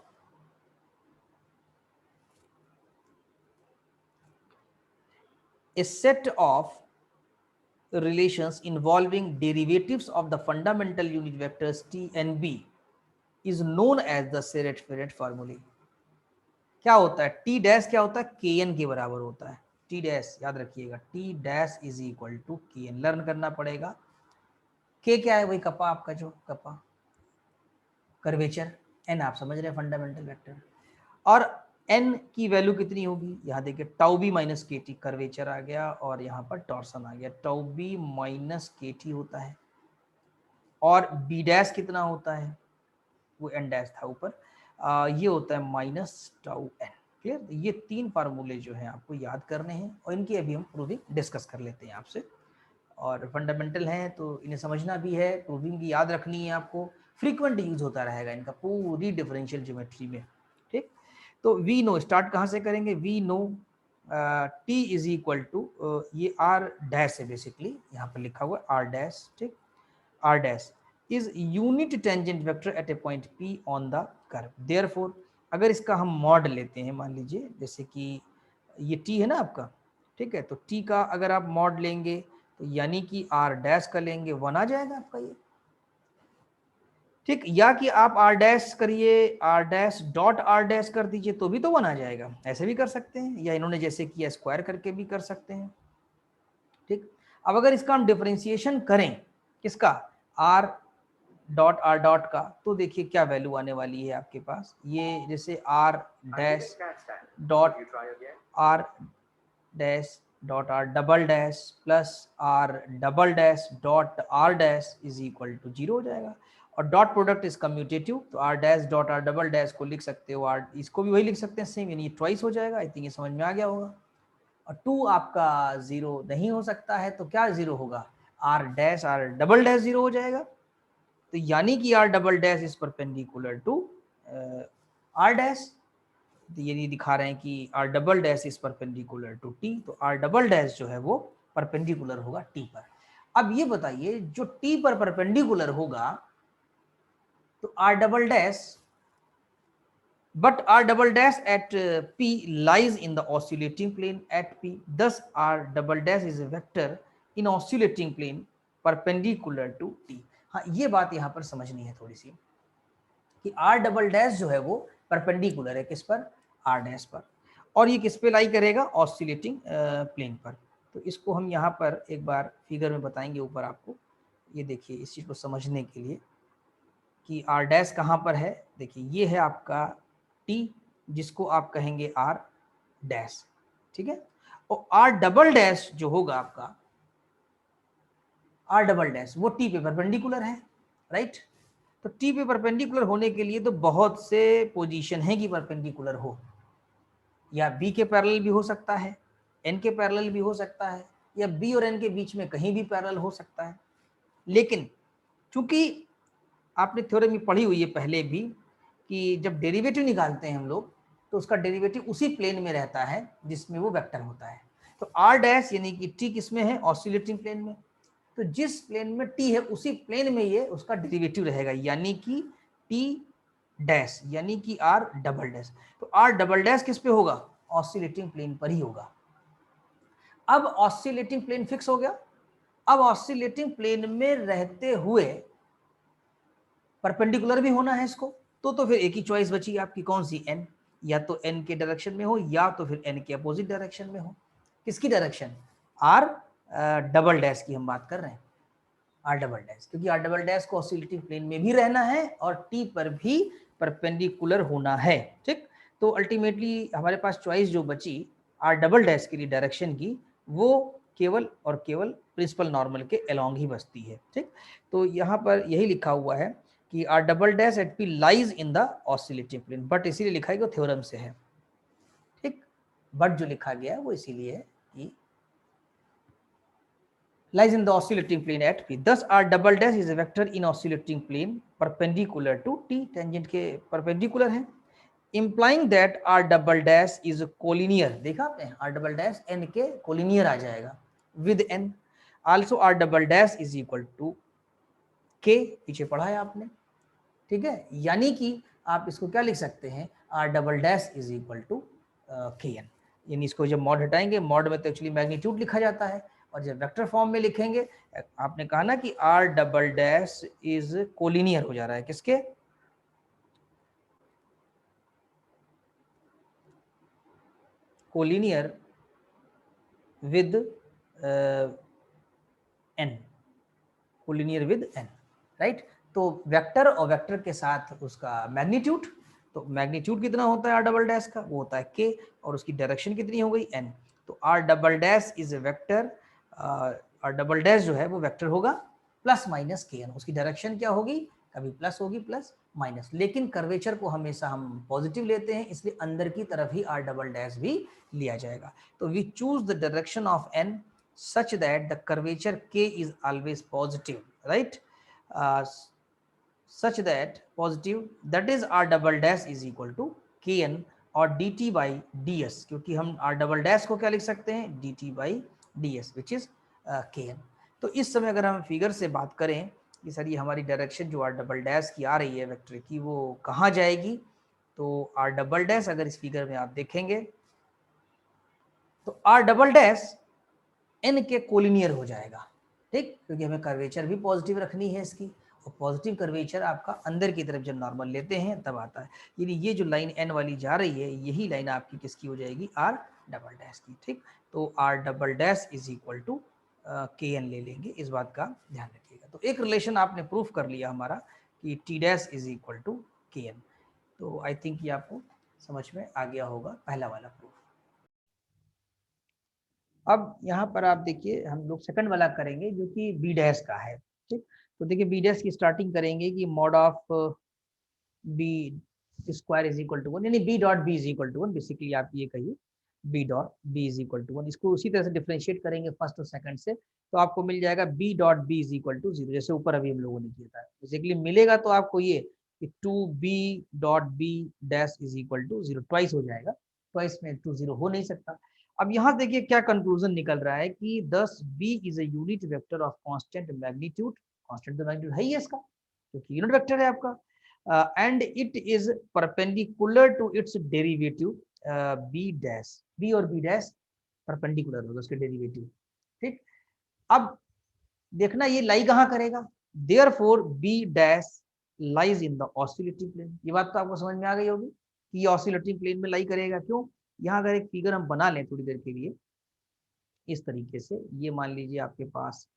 relations involving derivatives of the fundamental unit vectors t and b is known as the Seret-Farad formulae। क्या होता है टी डैश, क्या होता है के एन के बराबर होता है। टी डैश याद रखिएगा, T dash is equal to K N, learn करना पड़ेगा। के क्या है, वही कपा, आपका जो कपा कर्वेचर, एन आप समझ रहे हैं फंडामेंटल वेक्टर, और एन की वैल्यू कितनी होगी, यहाँ देखिए tau b minus k T, curvature आ गया और यहाँ पर टॉर्सन आ गया, tau b minus k T होता है, और बी डैश कितना होता है, वो एन डैश था ऊपर, ये होता है माइनस टाउ एन। क्लियर, ये तीन फार्मूले जो हैं आपको याद करने हैं और इनकी अभी हम प्रूविंग डिस्कस कर लेते हैं आपसे। और फंडामेंटल हैं तो इन्हें समझना भी है, प्रूविंग भी याद रखनी है आपको, फ्रीक्वेंट यूज होता रहेगा इनका पूरी डिफरेंशियल ज्योमेट्री में। ठीक, तो वी नो, स्टार्ट कहाँ से करेंगे, we know T is equal to, ये आर डैश है बेसिकली, यहाँ पर लिखा हुआ आर डैश। ठीक, R dash is unit tangent vector at a point P on the curve. Therefore अगर इसका हम मॉड लेते हैं, मान लीजिए जैसे कि ये टी है ना आपका, ठीक है, तो टी का अगर आप मॉड लेंगे तो यानी कि आर डैश का लेंगे, 1 आ जाएगा आपका ये। ठीक, या कि आप आर डैश करिए, R dash dot R dash कर दीजिए तो भी तो 1 आ जाएगा, ऐसे भी कर सकते हैं, या इन्होंने जैसे किया स्क्वायर करके भी कर सकते हैं। ठीक, अब अगर इसका हम डिफरेंशिएशन करें, किसका, आर डॉट का, तो देखिए क्या वैल्यू आने वाली है आपके पास, ये जैसे R dash dot R dash dot R double dash plus R double dash dot R dash is equal to 0 हो जाएगा। और डॉट प्रोडक्ट इज कम्यूटेटिव, तो R dash dot R double dash को लिख सकते हो आर, इसको भी वही लिख सकते हैं सेम, यानी ट्वाइस हो जाएगा। आई थिंक ये समझ में आ गया होगा। और 2 आपका 0 नहीं हो सकता है, तो क्या 0 होगा, R dash R double dash 0 हो जाएगा। तो यानी कि R double dash is perpendicular to R dash, तो ये नहीं दिखा रहे हैं कि R double dash is perpendicular to T, तो आर डबल डैश जो है वो परपेंडिकुलर होगा टी पर। अब ये बताइए जो टी पर परपेंडिकुलर होगा तो R double dash, but r double dash at p lies in the oscillating plane at p, thus r double dash is a vector in oscillating plane perpendicular to t। हाँ, ये बात यहाँ पर समझनी है थोड़ी सी कि r डबल डैश जो है वो परपेंडिकुलर है किस पर, r डैश पर, और ये किस पे लाई करेगा, ऑसिलेटिंग प्लेन पर। तो इसको हम यहाँ पर एक बार फिगर में बताएंगे ऊपर आपको, ये देखिए इस चीज़ को समझने के लिए कि r डैश कहाँ पर है। देखिए ये है आपका t, जिसको आप कहेंगे r डैश, ठीक है, और r डबल डैश जो होगा आपका, r डबल डैश वो t पे परपेंडिकुलर है, राइट। तो t पे परपेंडिकुलर होने के लिए तो बहुत से पोजीशन है कि परपेंडिकुलर हो, या b के पैरेलल भी हो सकता है, n के पैरेलल भी हो सकता है, या b और n के बीच में कहीं भी पैरेलल हो सकता है। लेकिन चूंकि आपने थ्योरम में पढ़ी हुई है पहले भी कि जब डेरिवेटिव निकालते हैं हम लोग तो उसका डेरिवेटिव उसी प्लेन में रहता है जिसमें वो वेक्टर होता है। तो r डैश यानी कि t किस में है, ऑसिलेटिंग प्लेन में, तो जिस प्लेन में t है उसी प्लेन में ये उसका डेरिवेटिव रहेगा, यानी कि t डैश यानी कि r डबल डैश। तो r डबल डैश किस पे होगा, ऑसिलेटिंग प्लेन पर ही होगा। अब ऑसिलेटिंग प्लेन फिक्स हो गया, अब ऑसिलेटिंग प्लेन में रहते हुए परपेंडिकुलर भी होना है इसको, तो फिर एक ही चॉइस बची आपकी, कौन सी, n, या तो n के डायरेक्शन में हो या तो फिर n के अपोजिट डायरेक्शन में हो। किसकी डायरेक्शन, r डबल डैश की हम बात कर रहे हैं, r डबल डैश, क्योंकि r डबल डैश को ऑसिलेटिंग प्लेन में भी रहना है और t पर भी परपेंडिकुलर होना है। ठीक, तो अल्टीमेटली हमारे पास चॉइस जो बची r डबल डैश के लिए डायरेक्शन की, वो केवल और केवल प्रिंसिपल नॉर्मल के अलोंग ही बसती है। ठीक, तो यहाँ पर यही लिखा हुआ है कि R double dash at P lies in the oscillating plane, but इसीलिए लिखा है कि थ्योरम से है। ठीक, बट जो लिखा गया है वो इसीलिए है कि lies in the oscillating plane at p, thus r double dash is a vector in oscillating plane perpendicular to t, tangent के परपेंडिकुलर है, implying that r double dash is collinear, देखा आपने r double dash n के collinear आ जाएगा with n, also r double dash is equal to k, पीछे पढ़ा है आपने, ठीक है। यानी कि आप इसको क्या लिख सकते हैं, r double dash is equal to kn, यानी इसको जब मॉड हटाएंगे, मॉड में तो एक्चुअली मैग्नीट्यूड लिखा जाता है, और जब वेक्टर फॉर्म में लिखेंगे, आपने कहा ना कि r double dash is collinear हो जा रहा है किसके, collinear with n, collinear with n, right. तो वेक्टर और वेक्टर के साथ उसका मैग्नीट्यूड, तो मैग्नीट्यूड कितना होता है आर डबल डैश का, वो होता है k, और उसकी डायरेक्शन कितनी हो गई n, तो R double dash is a vector, R double dash जो है वो वेक्टर होगा प्लस माइनस के एन, उसकी डायरेक्शन क्या होगी, कभी प्लस होगी प्लस माइनस, लेकिन कर्वेचर को हमेशा हम पॉजिटिव लेते हैं, इसलिए अंदर की तरफ ही आर डबल डैश भी लिया जाएगा। तो we choose the direction of n such that the curvature k is always positive, right, such that positive, that is r double dash is equal to kn और dt by ds, क्योंकि हम r double dash को क्या लिख सकते हैं, dt by ds which is kn। तो इस समय अगर हम फिगर से बात करें कि सर ये हमारी डायरेक्शन जो r डबल डैश की आ रही है वेक्टर की, वो कहाँ जाएगी, तो r डबल डैश अगर इस फिगर में आप देखेंगे तो r डबल डैश n के कोलिनियर हो जाएगा, ठीक, क्योंकि हमें कर्वेचर भी पॉजिटिव रखनी है इसकी, और पॉजिटिव कर्वेचर आपका अंदर की तरफ जब नॉर्मल लेते हैं तब आता है, यानी ये जो लाइन n वाली जा रही है यही लाइन आपकी किसकी हो जाएगी, r डबल डैश की, ठीक। तो r double dash is equal to kn ले लेंगे, इस बात का ध्यान रखिएगा। तो एक रिलेशन आपने प्रूफ कर लिया हमारा कि t dash is equal to kn। तो आई थिंक ये आपको समझ में आ गया होगा पहला वाला प्रूफ। अब यहाँ पर आप देखिए हम लोग सेकंड वाला करेंगे जो कि बी डैश का है, ठीक। तो देखिए बी डैश की स्टार्टिंग करेंगे कि mod of b square is equal to 1, यानी b dot b is equal to 1, basically आप ये कहिए b dot b is equal to 1, इसको उसी तरह से डिफरेंशिएट करेंगे फर्स्ट और सेकंड से, तो आपको मिल जाएगा b dot b is equal to 0, जैसे ऊपर अभी हम लोगों ने किया था। बेसिकली मिलेगा तो आपको ये कि 2b dot b dash is equal to 0, twice हो जाएगा, ट्वाइस में 2 0 हो नहीं सकता। अब यहाँ देखिए क्या कंक्लूजन निकल रहा है कि thus b is a unit vector of constant magnitude, constant तो मैग्नीट्यूड है ही इसका क्योंकि यूनिट वेक्टर है आपका, and it is perpendicular to its derivative b dash, b और b डैश परपेंडिकुलर होगा उसके डेरिवेटिव, ठीक। अब देखना ये लाई कहाँ करेगा, therefore b dash lies in the oscillating plane, ये बात तो आपको समझ में आ गई होगी कि ये ऑसिलेटिंग प्लेन में लाई करेगा। क्यों, यहाँ अगर एक फिगर हम बना लें थोड़ी देर के लिए इस तरीके से, ये मान लीजिए आपके पास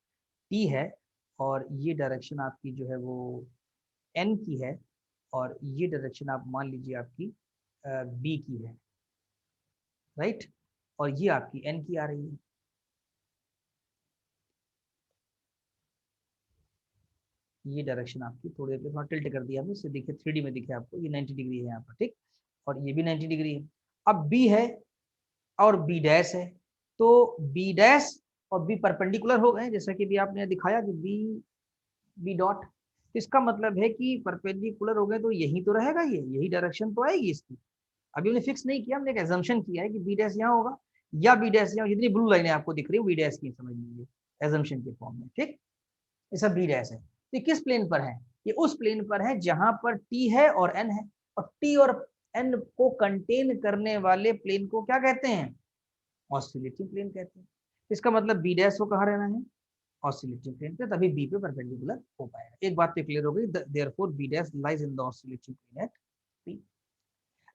t है और ये डायरेक्शन आपकी जो है वो n की है, और ये डायरेक्शन आप मान लीजिए आपकी b की है, राइट, और ये आपकी n की आ रही है। ये डायरेक्शन आपकी थोड़ी देर थोड़ा टिल्ट कर दिया हमने, इससे देखिए 3D में दिखे आपको, ये 90 डिग्री है यहाँ पर, ठीक, और ये भी 90 डिग्री है। अब b है और b डैश है, तो b डैश और b परपेंडिकुलर हो गए, जैसा कि भी आपने दिखाया कि b डॉट, इसका मतलब है कि परपेंडिकुलर हो गए तो यही तो रहेगा, ये यही डायरेक्शन तो आएगी इसकी। अभी हमने फिक्स नहीं किया, हमने एक एजम्पशन किया है कि b डैश यहाँ होगा या b डैश यहाँ, जितनी ब्लू लाइनें आपको दिख रही है b डैश की समझ लीजिए एजम्पशन के फॉर्म में, ठीक, ये सब b डैश है। तो किस प्लेन पर है, ये उस प्लेन पर है जहां पर t है और n है, और t और n को कंटेन करने वाले प्लेन को क्या कहते हैं, ऑसिलेटिंग प्लेन कहते हैं। इसका मतलब बी डैश को कहाँ रहना है, ऑसिलेटिंग प्लेन पे, तभी बी पे परपेंडिकुलर हो पाएगा। एक बात तो क्लियर हो गई, therefore b dash lies in the oscillating plane at P.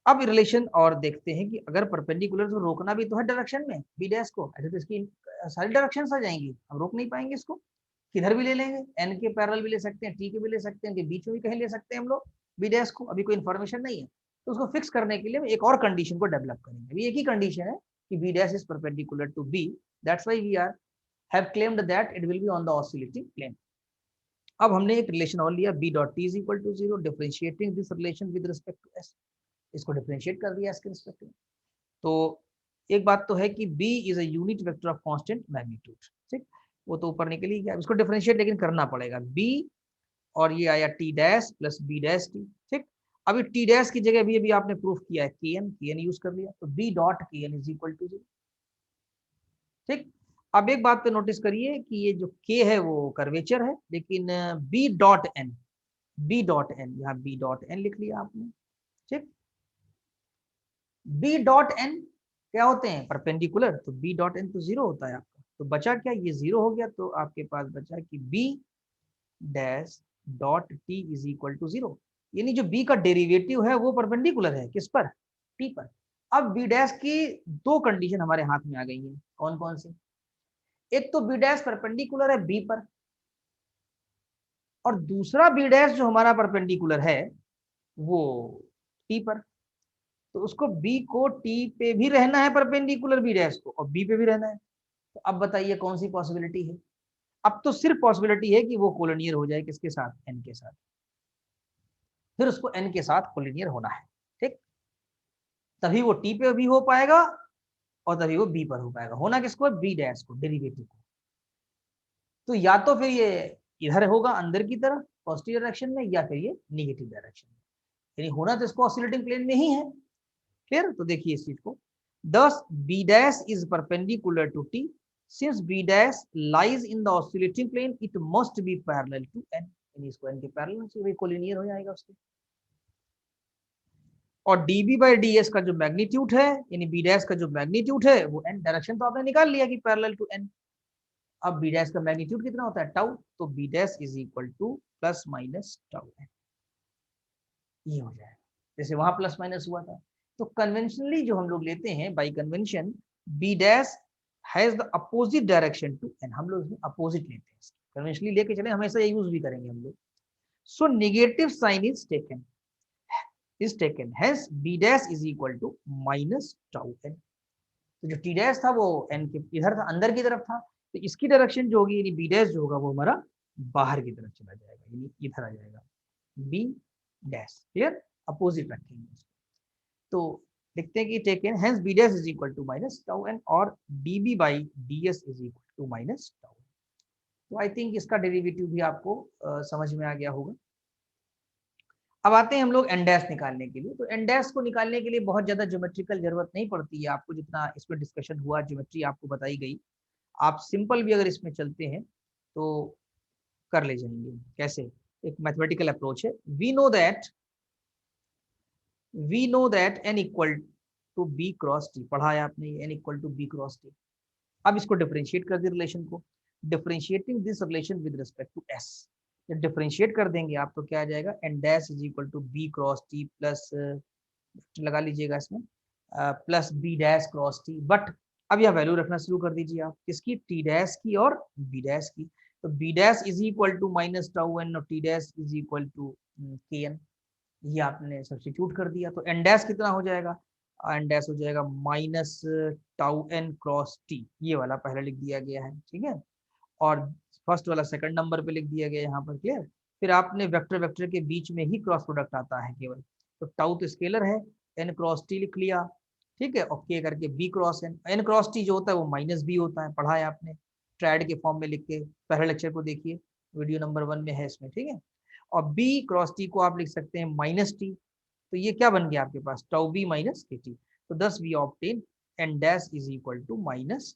अब रिलेशन और देखते हैं कि अगर परपेंडिकुलर तो रोकना भी तो है डायरेक्शन में बी डैश को, ऐसे तो इसकी सारी डायरेक्शन आ जाएंगी, हम रोक नहीं पाएंगे इसको, किधर भी ले लेंगे, एन के पैरेलल भी ले सकते हैं, टी के भी ले सकते हैं, बीच में भी कहीं ले सकते हैं हम लोग बी डैश को, अभी कोई इन्फॉर्मेशन नहीं है। तो उसको फिक्स करने के लिए एक और कंडीशन को डेवलप करेंगे। अभी एक ही कंडीशन है कि b dash is perpendicular to b, that's why we are have claimed that it will be on the oscillating plane। अब हमने एक रिलेशन और लिया b dot t is equal to 0, differentiating this relation with respect to s, इसको differentiate कर दिया इसके respect में। तो एक बात तो है कि b is a unit vector of constant magnitude, ठीक, वो तो ऊपर निकल ही गया, इसको डिफरेंशिएट लेकिन करना पड़ेगा, b और ये आया t dash plus b dash t, ठीक। अभी टी डैश की जगह भी अभी आपने प्रूफ किया है के एन यूज कर लिया, तो बी डॉट के एन इज इक्वल टू 0। ठीक, अब एक बात पे नोटिस करिए कि ये जो के है वो कर्वेचर है, लेकिन बी डॉट एन, यहाँ बी डॉट एन लिख लिया आपने। ठीक, बी डॉट एन क्या होते हैं, परपेंडिकुलर, तो बी डॉट एन तो 0 होता है आपका, तो बचा क्या, ये 0 हो गया, तो आपके पास बचा कि B dash dot T is equal to 0, यानी जो बी का डेरिवेटिव है वो परपेंडिकुलर है किस पर, टी पर। अब बी डैश की दो कंडीशन हमारे हाथ में आ गई है, कौन कौन सी, एक तो बी डैश परपेंडिकुलर है बी पर, और दूसरा बी डैश जो हमारा परपेंडिकुलर है वो टी पर, तो उसको बी को टी पे भी रहना है परपेंडिकुलर बी डैश को, और बी पे भी रहना है। तो अब बताइए कौन सी पॉसिबिलिटी है, अब तो सिर्फ पॉसिबिलिटी है कि वो कोलिनियर हो जाए किसके साथ, एन के साथ, फिर उसको एन के साथ कोलिनियर होना है। ठीक, तभी वो टी पे भी हो पाएगा और तभी वो बी पर हो पाएगा, होना किसको, बी डैश को, डेरिवेटिव को। तो या तो फिर ये इधर होगा अंदर की तरफ पॉजिटिव डायरेक्शन में, या फिर ये निगेटिव डायरेक्शन में, यानी होना तो इसको ऑसिलेटिंग प्लेन में ही है। क्लियर, तो देखिए इस चीज को, thus b dash is perpendicular to t, since b dash lies in the oscillating plane it must be parallel to n, यानी इसको एन के पैरेलल से भी कोलिनियर हो जाएगा उसके। और dB बाई ds का जो मैग्नीट्यूड है, यानी b डैश का जो मैग्नीट्यूड है वो n, डायरेक्शन तो आपने निकाल लिया कि पैरेलल टू n। अब b डैश का मैग्नीट्यूड कितना होता है, टाउ, तो b dash is equal two plus minus tau n, ये हो जाएगा, जैसे वहां प्लस माइनस हुआ था। तो कन्वेंशनली जो हम लोग लेते हैं by convention, b dash has the opposite direction to n, हम लोग इसमें अपोजिट लेते हैं, कन्वेंशनली लेके चले, हमेशा ये यूज भी करेंगे हम लोग। So negative sign is taken, is taken, hence b dash is equal to minus tau n। तो जो t dash था वो n के इधर था, अंदर की तरफ था, तो इसकी डायरेक्शन जो होगी यानी b dash जो होगा वो हमारा बाहर की तरफ चला जाएगा, यानी इधर आ जाएगा b dash। क्लियर, अपोजिट रखेंगे उसको, तो लिखते हैं कि taken hence b dash is equal to minus tau n और db by ds is equal to minus tau। तो आई थिंक इसका डेरिवेटिव भी आपको समझ में आ गया होगा। अब आते हैं हम लोग एन डैश निकालने के लिए। तो एन डैश को निकालने के लिए बहुत ज्यादा ज्योमेट्रिकल जरूरत नहीं पड़ती है आपको, जितना इसमें डिस्कशन हुआ ज्योमेट्री आपको बताई गई, आप सिंपल भी अगर इसमें चलते हैं तो कर ले जाएंगे। कैसे, एक मैथमेटिकल अप्रोच है, we know that n equal to b cross t, पढ़ा है आपने, n equal to b cross t. अब इसको डिफरेंशिएट कर दिए रिलेशन को, differentiating this relation with respect to s, जब डिफरेंशिएट कर देंगे आप तो क्या आ जाएगा, n dash is equal to b cross t plus, लगा लीजिएगा इसमें, plus b dash cross t, but अब यह वैल्यू रखना शुरू कर दीजिए आप, किसकी, टी डैश की और बी डैश की। तो B dash is equal to minus tau N और T dash is equal to K N, ये आपने सब्स्टिट्यूट कर दिया, तो एन डैश कितना हो जाएगा, एन डैश हो जाएगा minus tau n cross t, ये वाला पहले लिख दिया गया है, ठीक है, और फर्स्ट वाला सेकंड नंबर पे लिख दिया गया यहाँ पर। क्लियर, फिर आपने वेक्टर वेक्टर के बीच में ही क्रॉस प्रोडक्ट आता है केवल, तो टाउ तो स्केलर है, एन क्रॉस टी लिख लिया, ठीक है, और के करके b cross n, n cross t जो होता है वो माइनस बी होता है, पढ़ा है आपने ट्रायड के फॉर्म में लिख के, पहले लेक्चर को देखिए, वीडियो नंबर 1 में है इसमें, ठीक है, और बी क्रॉस टी को आप लिख सकते हैं माइनस टी, तो ये क्या बन गया आपके पास, tau b minus k t, तो thus we obtain n dash is equal to minus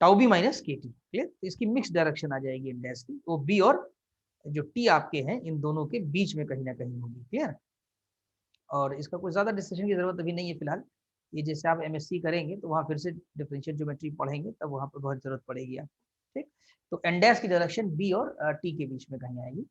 tau b minus k t. Clear, तो इसकी मिक्स डायरेक्शन आ जाएगी इन डैश की, वो बी और जो टी आपके हैं इन दोनों के बीच में कहीं ना कहीं होगी। क्लियर, और इसका कोई ज्यादा डिस्कशन की जरूरत अभी नहीं है फिलहाल, ये जैसे आप एमएससी करेंगे तो वहाँ फिर से डिफरेंशियल ज्योमेट्री पढ़ेंगे तब वहाँ पर बहुत जरूरत पड़ेगी आपको। ठीक, तो एन डैश की डायरेक्शन बी और टी के बीच में कहीं आएगी।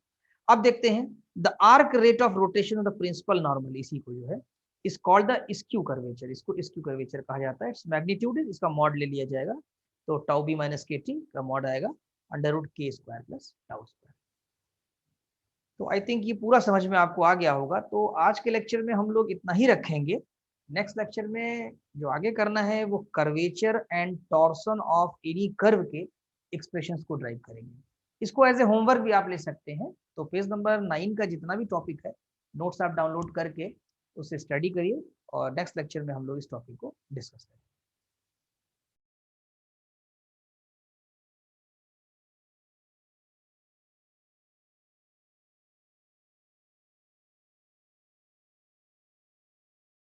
अब देखते हैं the arc rate of rotation of the principal normal, इसी को जो है इस कॉल्ड द स्क्यू कर्वेचर, इसको स्क्यू कर्वेचर कहा जाता है। इट्स मैग्नीट्यूड, इसका मॉड ले लिया जाएगा, तो tau b minus k T का मॉड आएगा अंडर रूट के स्क्वायर प्लस टाउ स्क्वायर। तो आई थिंक ये पूरा समझ में आपको आ गया होगा। तो आज के लेक्चर में हम लोग इतना ही रखेंगे, नेक्स्ट लेक्चर में जो आगे करना है वो curvature and torsion of any curve के एक्सप्रेशंस को ड्राइव करेंगे। इसको एज ए होमवर्क भी आप ले सकते हैं, तो पेज नंबर 9 का जितना भी टॉपिक है नोट्स आप डाउनलोड करके उससे स्टडी करिए और नेक्स्ट लेक्चर में हम लोग इस टॉपिक को डिस्कस करेंगे।